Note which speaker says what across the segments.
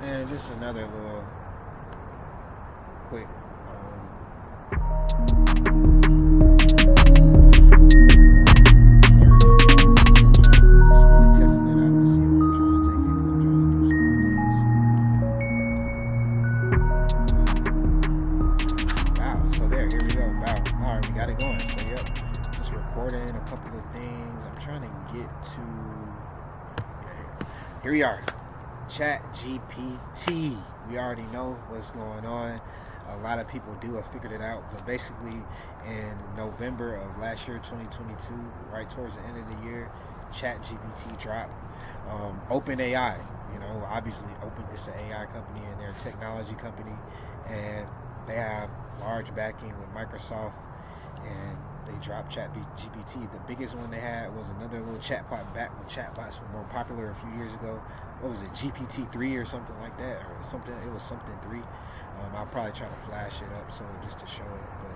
Speaker 1: And just another little quick just really testing it out to see where I'm trying to take it because I'm trying to do some more things. Wow, so here we go. Wow. Alright, we got it going. So yep. Just recording a couple of things. I'm trying to get to here we are. ChatGPT. We already know what's going on. A lot of people do have figured it out, but basically in November of last year, 2022, right towards the end of the year, ChatGPT dropped. OpenAI, obviously it's an AI company and they're a technology company, and they have large backing with Microsoft, and they dropped ChatGPT. The biggest one they had was another little chatbot back when chatbots were more popular a few years ago. What was it, GPT-3 or something like that, or something? It was something 3. I'll probably try to flash it up so just to show it, but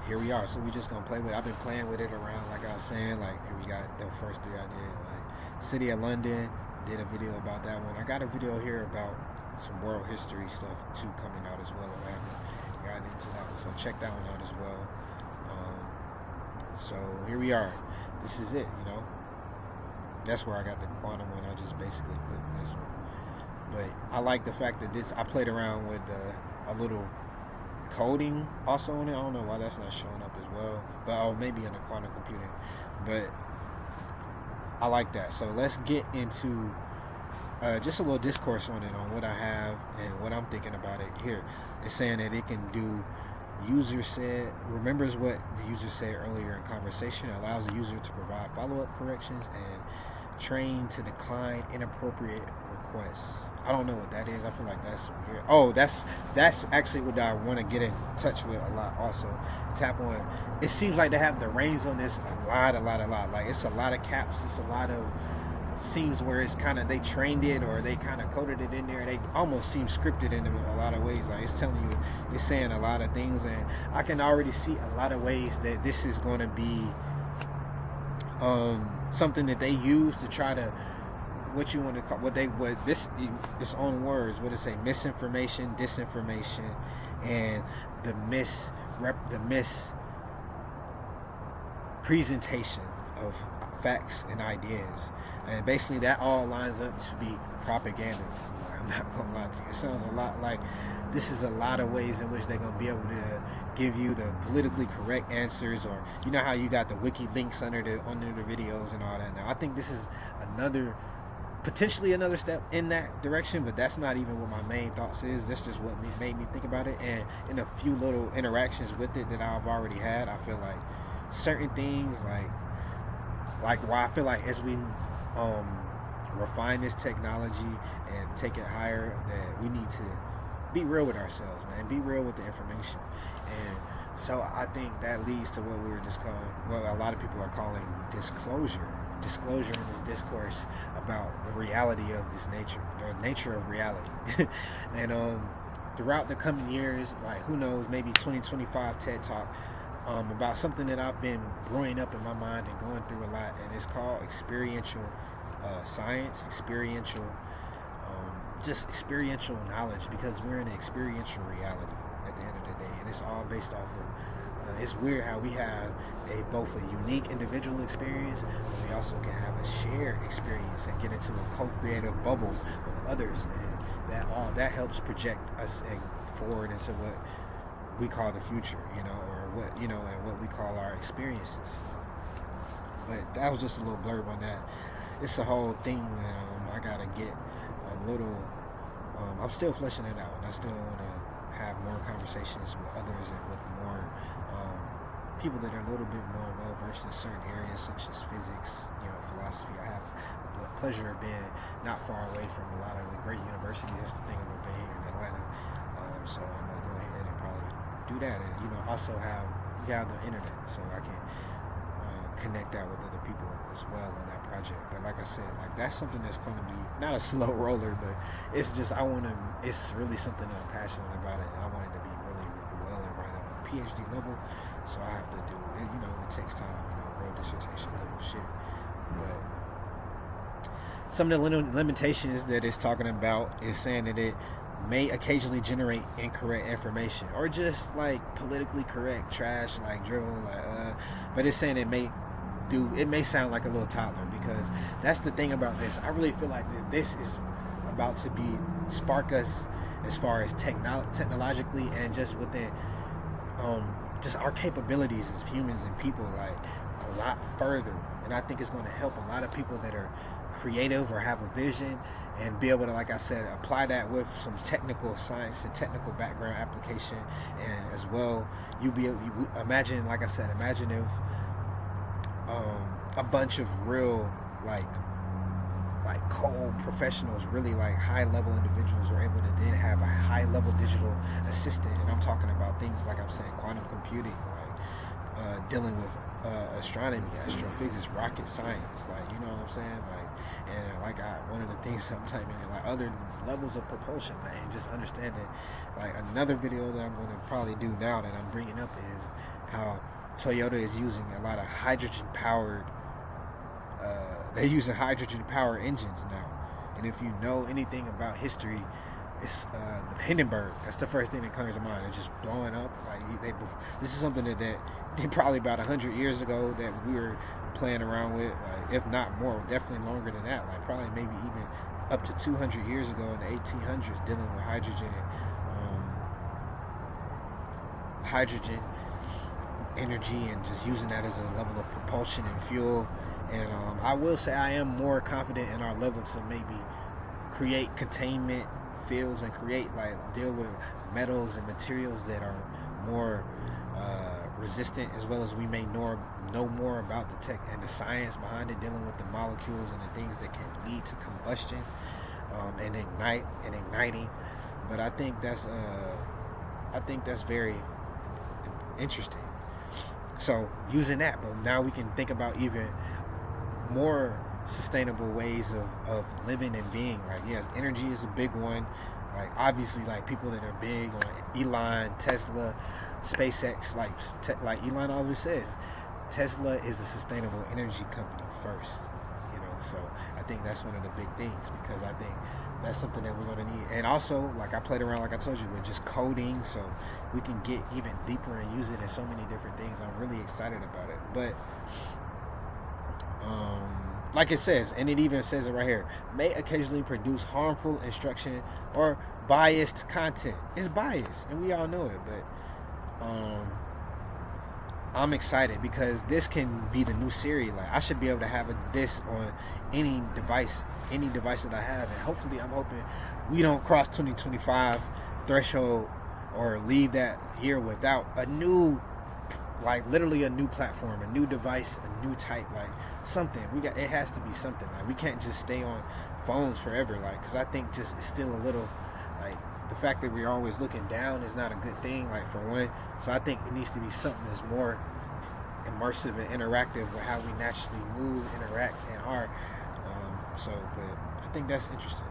Speaker 1: here we are. So we just gonna play with it. I've been playing with it around, like I was saying. Like here we got the first 3 I did. Like City of London, did a video about that one. I got a video here about some world history stuff too coming out as well. I haven't gotten into that one, so check that one out as well. So here we are. This is it. That's where I got the quantum one. I just basically clicked this one. But I like the fact that I played around with a little coding also on it. I don't know why that's not showing up as well. But maybe in the quantum computing. But I like that. So let's get into just a little discourse on it, on what I have and what I'm thinking about it. Here, it's saying that it can do. Remembers what the user said earlier in conversation, allows the user to provide follow-up corrections and train to decline inappropriate requests. I don't know what that is. I feel like that's weird. Oh, that's actually what I want to get in touch with a lot also. Tap on. It seems like they have the reins on this a lot. Like it's a lot of caps. It's a lot of seems where it's kind of they trained it or they kind of coded it in there. They almost seem scripted in a lot of ways. Like it's telling you, it's saying a lot of things, and I can already see a lot of ways that this is going to be something that they use to try to its own words. What it say? Misinformation, disinformation, and the mispresentation of facts and ideas, and basically that all lines up to be propaganda. I'm not gonna lie to you. It sounds a lot like this is a lot of ways in which they're gonna be able to give you the politically correct answers, or how you got the wiki links under the videos and all that. Now I think this is potentially another step in that direction, but that's not even what my main thoughts is. That's just what made me think about it, and in a few little interactions with it that I've already had, I feel like certain things like why I feel like as we refine this technology and take it higher, that we need to be real with ourselves, man. Be real with the information. And so I think that leads to what we were just calling, what a lot of people are calling disclosure in this discourse about the reality of this nature, the nature of reality. And throughout the coming years, like who knows, maybe 2025 TED Talk about something that I've been brewing up in my mind and going through a lot, and it's called experiential science, just experiential knowledge, because we're in an experiential reality at the end of the day, and it's all based off of it's weird how we have both a unique individual experience, but we also can have a shared experience and get into a co-creative bubble with others, and that helps project us and forward into what we call the future, or what and what we call our experiences. But that was just a little blurb on that. It's a whole thing that I gotta get a little. I'm still fleshing it out, and I still want to have more conversations with others and with more people that are a little bit more well versed in certain areas such as physics, philosophy. I have the pleasure of being not far away from a lot of the great universities. That's the thing about being here in Atlanta. So I'm gonna go ahead and probably do that, and also have the internet, so I can connect that with other people as well on that project. But like I said, like that's something that's going to be not a slow roller, but it's just it's really something that I'm passionate about, and I want it to be really well and right on a PhD level. So I have to do it. It takes time, real dissertation level shit. But some of the limitations that it's talking about is saying that it may occasionally generate incorrect information or just like politically correct trash, like drivel, but it's saying it may sound like a little toddler, because that's the thing about this. I really feel like this is about to spark us as far as technologically and just within just our capabilities as humans and people, like a lot further. And I think it's going to help a lot of people that are creative or have a vision and be able to, like I said, apply that with some technical science and technical background application. And as well, you imagine, like I said, imagine if a bunch of real like cold professionals, really like high level individuals, are able to then have a high level digital assistant. And I'm talking about things like I'm saying quantum computing, like dealing with astronomy, astrophysics, rocket science, like, you know what I'm saying, like, and like one of the things I'm typing in, like other levels of propulsion, like, and just understanding, like another video that I'm going to probably do now that I'm bringing up is how Toyota is using a lot of hydrogen powered they're using hydrogen powered engines now. And if you know anything about history, it's the Hindenburg. That's the first thing that comes to mind. It's just blowing up. Like this is something that probably about 100 years ago that we were playing around with, like, if not more, definitely longer than that. Like probably maybe even up to 200 years ago in the 1800s, dealing with hydrogen energy and just using that as a level of propulsion and fuel. And I will say I am more confident in our level to maybe create containment fields and deal with metals and materials that are more resistant, as well as we may know more about the tech and the science behind it, dealing with the molecules and the things that can lead to combustion and igniting. But I think that's very interesting. So using that, but now we can think about even more sustainable ways of living and being. Like, yes, energy is a big one. Like, obviously, like people that are big on Elon, Tesla, SpaceX, like Elon always says, Tesla is a sustainable energy company first. You know, so I think that's one of the big things, because I think that's something that we're going to need. And also, like I played around, like I told you, with just coding, so we can get even deeper and use it in so many different things. I'm really excited about it. But like it says, and it even says it right here, may occasionally produce harmful instruction or biased content. It's biased, and we all know it. But I'm excited because this can be the new Siri. Like, I should be able to have this on any device that I have, and hopefully I'm hoping we don't cross 2025 threshold or leave that year without a new, like literally a new platform, a new device, a new type, like something. It has to be something. Like, we can't just stay on phones forever, like, because I think just it's still a little, like, the fact that we're always looking down is not a good thing, like, for one. So I think it needs to be something that's more immersive and interactive with how we naturally move, interact, and are. But I think that's interesting.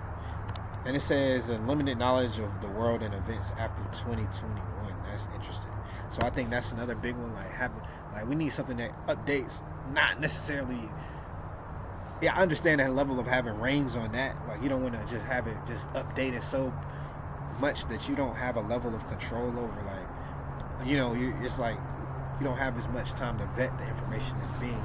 Speaker 1: And it says limited knowledge of the world and events after 2021. That's interesting. So I think that's another big one. Like we need something that updates, not necessarily. Yeah, I understand that level of having reins on that. Like, you don't want to just have it just updated so much that you don't have a level of control over. Like, you know, it's like you don't have as much time to vet the information that's being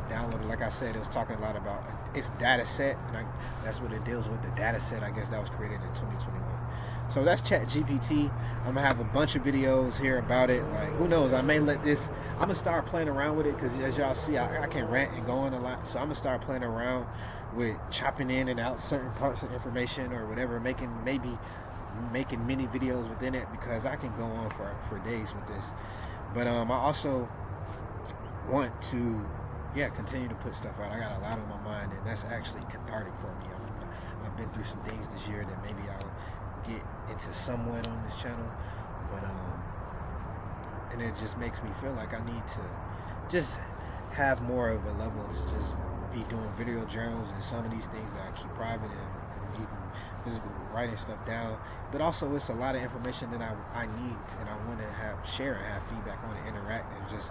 Speaker 1: downloaded. Like I said, it was talking a lot about its data set, and that's what it deals with, the data set, I guess, that was created in 2021. So that's ChatGPT. I'm gonna have a bunch of videos here about it. Like, who knows, I may I'm gonna start playing around with it, because as y'all see, I can rant and go on a lot. So I'm gonna start playing around with chopping in and out certain parts of information or whatever, making mini videos within it, because I can go on for days with this. But I also want to continue to put stuff out. I got a lot on my mind, and that's actually cathartic for me. I've been through some things this year that maybe I'll get into somewhat on this channel, but and it just makes me feel like I need to just have more of a level to just be doing video journals and some of these things that I keep private and even physical writing stuff down. But also, it's a lot of information that I need, and I want to share and have feedback on, and interact, and just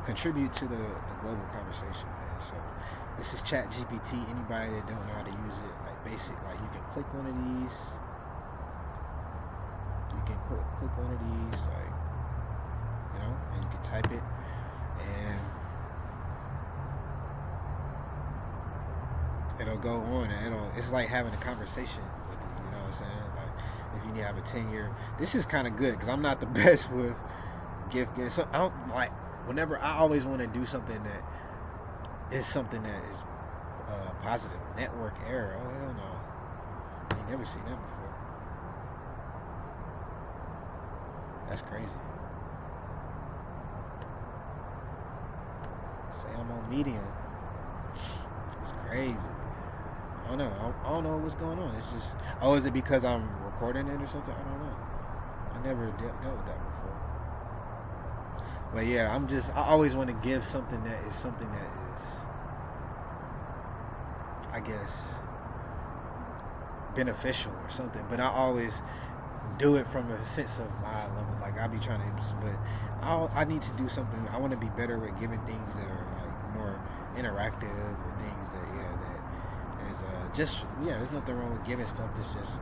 Speaker 1: contribute to the global conversation, man. So this is ChatGPT. Anybody that don't know how to use it, like basic, like you can click one of these. You can click one of these, like, you know, and you can type it, and it'll go on, and it's like having a conversation with it. You know what I'm saying? Like if you need to have a 10-year, this is kind of good because I'm not the best with giving. So I don't like. Whenever I always want to do something that is positive. Network error. Oh hell no! I ain't never seen that before. That's crazy. Say I'm on medium. It's crazy. I don't know. I don't know what's going on. It's just. Oh, is it because I'm recording it or something? I don't know. I never dealt with that before. But yeah, I always want to give something that is I guess beneficial or something, but I always do it from a sense of my level. Like I be trying to, but I need to do something. I want to be better with giving things that are like more interactive, or things that is there's nothing wrong with giving stuff that's just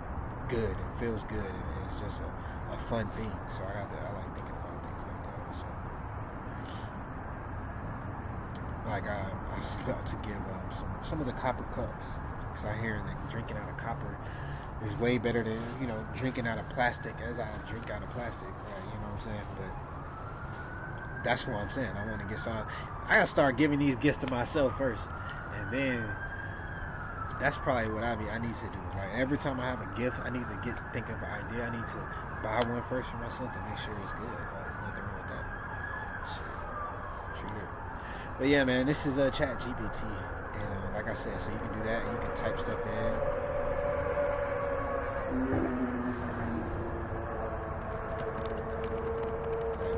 Speaker 1: good and feels good, and it's just a fun thing. So I like thinking about things like that. So like I was about to give some of the copper cups, because I hear that drinking out of copper is way better than drinking out of plastic, as I drink out of plastic. You know what I'm saying? But that's what I'm saying. I want to get some. I gotta start giving these gifts to myself first, and then that's probably what I need to do. Like every time I have a gift, I need to think of an idea. I need to buy one first for myself to make sure it's good. Like nothing wrong with that. Shit. But yeah, man, this is ChatGPT, and like I said, so you can do that, and you can type stuff in.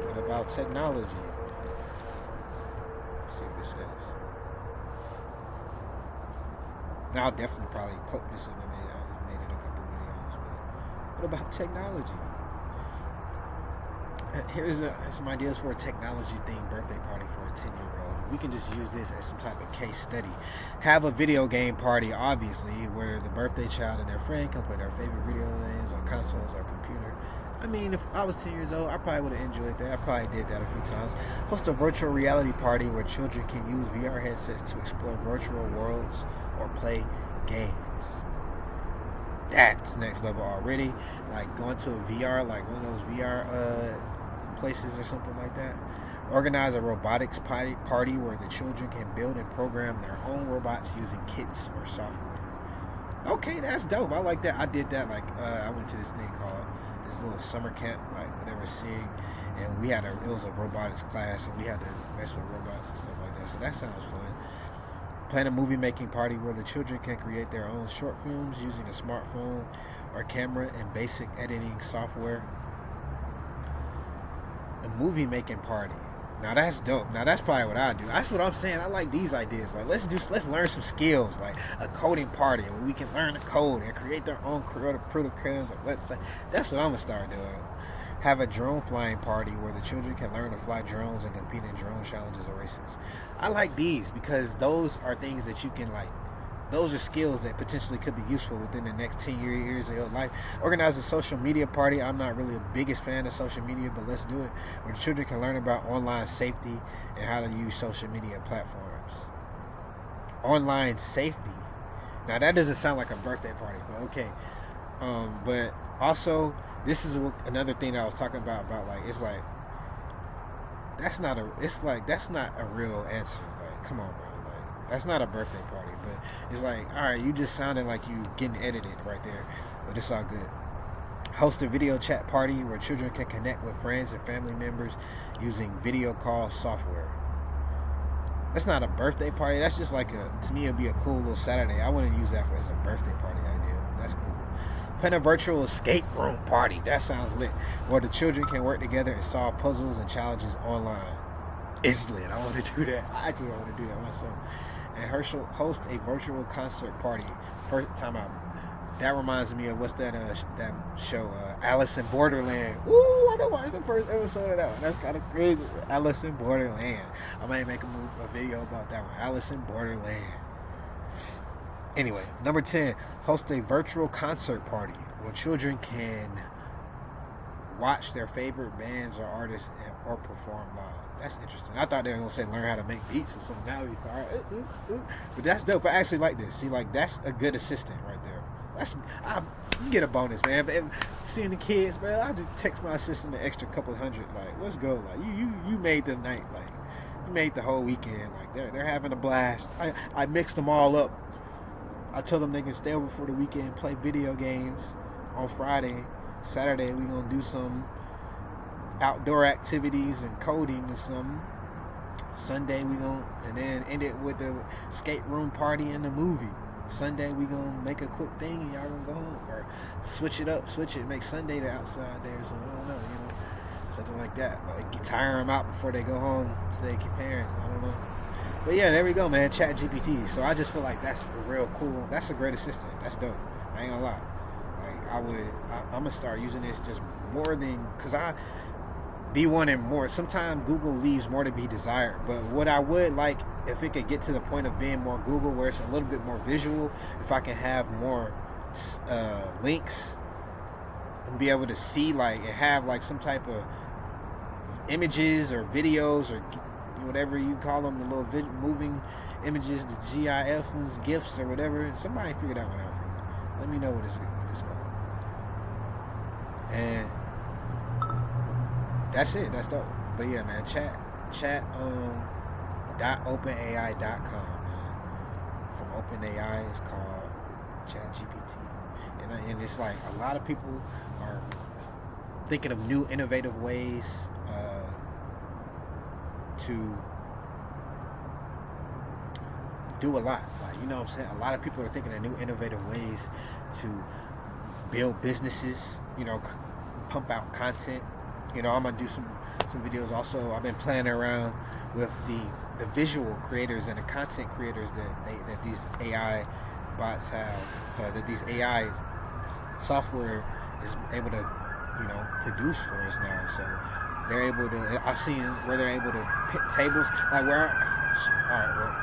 Speaker 1: What about technology? Let's see what this says. Now I'll definitely probably clip this and I made it a couple videos. But what about technology? Here's some ideas for a technology-themed birthday party for a 10-year-old. We can just use this as some type of case study. Have a video game party, obviously, where the birthday child and their friend can play their favorite video games on consoles or computer. I mean, if I was 10 years old, I probably would have enjoyed that. I probably did that a few times. Host a virtual reality party where children can use VR headsets to explore virtual worlds or play games. That's next level already. Like going to a VR, like one of those VR places or something like that. Organize a robotics party where the children can build and program their own robots using kits or software. Okay, that's dope. I like that. I did that. Like I went to this thing called this little summer camp, like whatever, SIG, and it was a robotics class, and we had to mess with robots and stuff like that. So that sounds fun. Plan a movie making party where the children can create their own short films using a smartphone or camera and basic editing software. A movie making party. Now that's dope. Now that's probably what I do. That's what I'm saying. I like these ideas. Like let's learn some skills, like a coding party where we can learn to code and create their own protocols. That's what I'm gonna start doing. Have a drone flying party where the children can learn to fly drones and compete in drone challenges or races. I like these because those are things that you can those are skills that potentially could be useful within the next 10 years of your life. Organize a social media party. I'm not really the biggest fan of social media, but let's do it. Where the children can learn about online safety and how to use social media platforms. Online safety. Now that doesn't sound like a birthday party, but okay. But also, this is another thing that I was talking about like it's like that's not a real answer. Like, come on, bro. Like, that's not a birthday party. But it's like, all right, you just sounded like you getting edited right there, but it's all good. Host a video chat party where children can connect with friends and family members using video call software. That's not a birthday party. That's just like to me, it'd be a cool little Saturday. I wouldn't use that as a birthday party idea, but that's cool. Plan a virtual escape room party. That sounds lit. Where the children can work together and solve puzzles and challenges online. It's lit. I want to do that. I actually want to do that myself. And host a virtual concert party. First time out. that reminds me of what's that that show, Alice in Borderland. Ooh, I know why it's the first episode of that one. That's kind of crazy. Alice in Borderland. I might make a video about that one. Alice in Borderland. Anyway, number 10, host a virtual concert party where children can watch their favorite bands or artists or perform live. That's interesting. I thought they were going to say learn how to make beats or something. That would be fire. But that's dope. I actually like this. See, like, that's a good assistant right there. You get a bonus, man. If seeing the kids, man, I just text my assistant an extra couple hundred. Like, let's go. Like, you made the night. Like, you made the whole weekend. Like, they're having a blast. I mixed them all up. I told them they can stay over for the weekend, play video games on Friday. Saturday, we going to do some outdoor activities and coding or something. Sunday, we going to, and then end it with the skate room party and the movie. Sunday, we going to make a quick thing and y'all going to go home. Or switch it, make Sunday the outside day or something. I don't know, something like that. Like, tire them out before they go home so they can parent. I don't know. But yeah, there we go, man. ChatGPT. So I just feel like that's a real cool. That's a great assistant. That's dope. I ain't gonna lie. Like I'm gonna start using this just more than because I be wanting more. Sometimes Google leaves more to be desired. But what I would like if it could get to the point of being more Google, where it's a little bit more visual. If I can have more links and be able to see like and have like some type of images or videos or whatever you call them, the little moving images, the GIF ones, GIFs or whatever. Somebody figure that one out for me. Let me know what it's called. And that's it. That's dope. But yeah, man, chat .openai.com, man. From OpenAI, it's called ChatGPT. And it's like a lot of people are thinking of new innovative ways to do a lot. Like, you know what I'm saying? A lot of people are thinking of new innovative ways to build businesses, pump out content. I'm gonna do some videos also. I've been playing around with the visual creators and the content creators that these AI bots have, that these AI software is able to produce for us now. So they're able to, I've seen where they're able to pick tables, like where, all right, well,